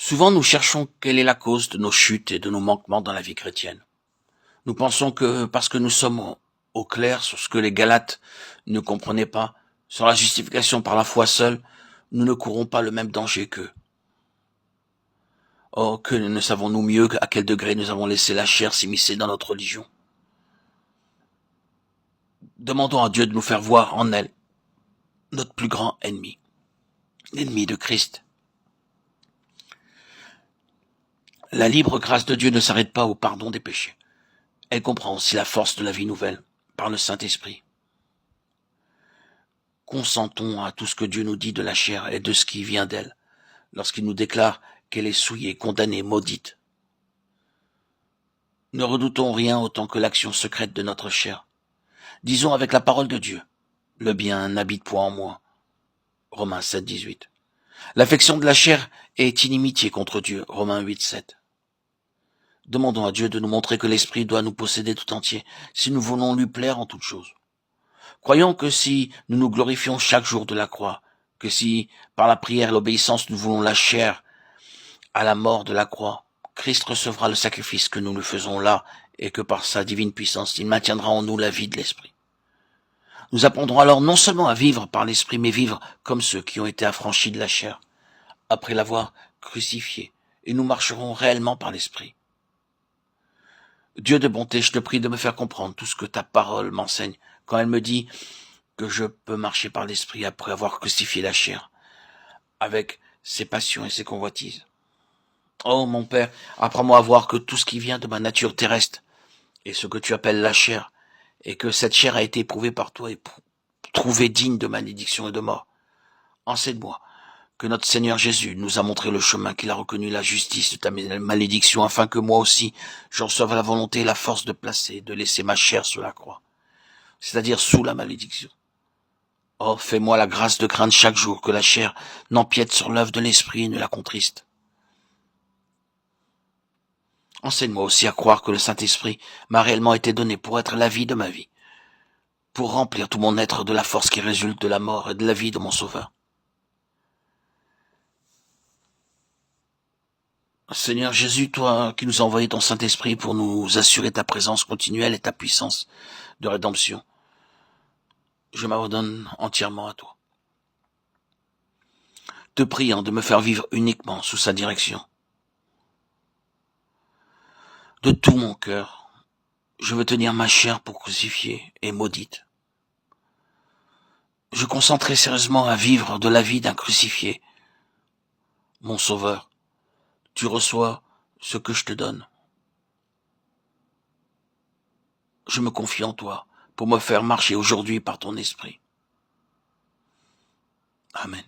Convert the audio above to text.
Souvent, nous cherchons quelle est la cause de nos chutes et de nos manquements dans la vie chrétienne. Nous pensons que parce que nous sommes au clair sur ce que les Galates ne comprenaient pas, sur la justification par la foi seule, nous ne courons pas le même danger qu'eux. Oh, que ne savons-nous mieux à quel degré nous avons laissé la chair s'immiscer dans notre religion. Demandons à Dieu de nous faire voir en elle notre plus grand ennemi, l'ennemi de Christ. La libre grâce de Dieu ne s'arrête pas au pardon des péchés. Elle comprend aussi la force de la vie nouvelle, par le Saint-Esprit. Consentons à tout ce que Dieu nous dit de la chair et de ce qui vient d'elle, lorsqu'il nous déclare qu'elle est souillée, condamnée, maudite. Ne redoutons rien autant que l'action secrète de notre chair. Disons avec la parole de Dieu, le bien n'habite point en moi. Romains 7, 18. L'affection de la chair est inimitié contre Dieu. Romains 8, 7. Demandons à Dieu de nous montrer que l'Esprit doit nous posséder tout entier, si nous voulons lui plaire en toutes choses. Croyons que si nous nous glorifions chaque jour de la croix, que si, par la prière et l'obéissance, nous voulons la chair à la mort de la croix, Christ recevra le sacrifice que nous lui faisons là, et que par sa divine puissance, il maintiendra en nous la vie de l'Esprit. Nous apprendrons alors non seulement à vivre par l'Esprit, mais vivre comme ceux qui ont été affranchis de la chair, après l'avoir crucifié, et nous marcherons réellement par l'Esprit. Dieu de bonté, je te prie de me faire comprendre tout ce que ta parole m'enseigne, quand elle me dit que je peux marcher par l'Esprit après avoir crucifié la chair, avec ses passions et ses convoitises. Oh mon Père, apprends-moi à voir que tout ce qui vient de ma nature terrestre est ce que tu appelles la chair, et que cette chair a été éprouvée par toi et trouvée digne de malédiction et de mort. Enseigne-moi que notre Seigneur Jésus nous a montré le chemin, qu'il a reconnu la justice de ta malédiction, afin que moi aussi j'en reçoive la volonté et la force de placer, de laisser ma chair sur la croix, c'est-à-dire sous la malédiction. Oh, fais-moi la grâce de craindre chaque jour que la chair n'empiète sur l'œuvre de l'Esprit et ne la contriste. Enseigne-moi aussi à croire que le Saint-Esprit m'a réellement été donné pour être la vie de ma vie, pour remplir tout mon être de la force qui résulte de la mort et de la vie de mon Sauveur. Seigneur Jésus, toi qui nous as envoyé ton Saint-Esprit pour nous assurer ta présence continuelle et ta puissance de rédemption, je m'abandonne entièrement à toi, te priant de me faire vivre uniquement sous sa direction. De tout mon cœur, je veux tenir ma chair pour crucifiée et maudite. Je consentrai sérieusement à vivre de la vie d'un crucifié. Mon Sauveur, tu reçois ce que je te donne. Je me confie en toi pour me faire marcher aujourd'hui par ton esprit. Amen.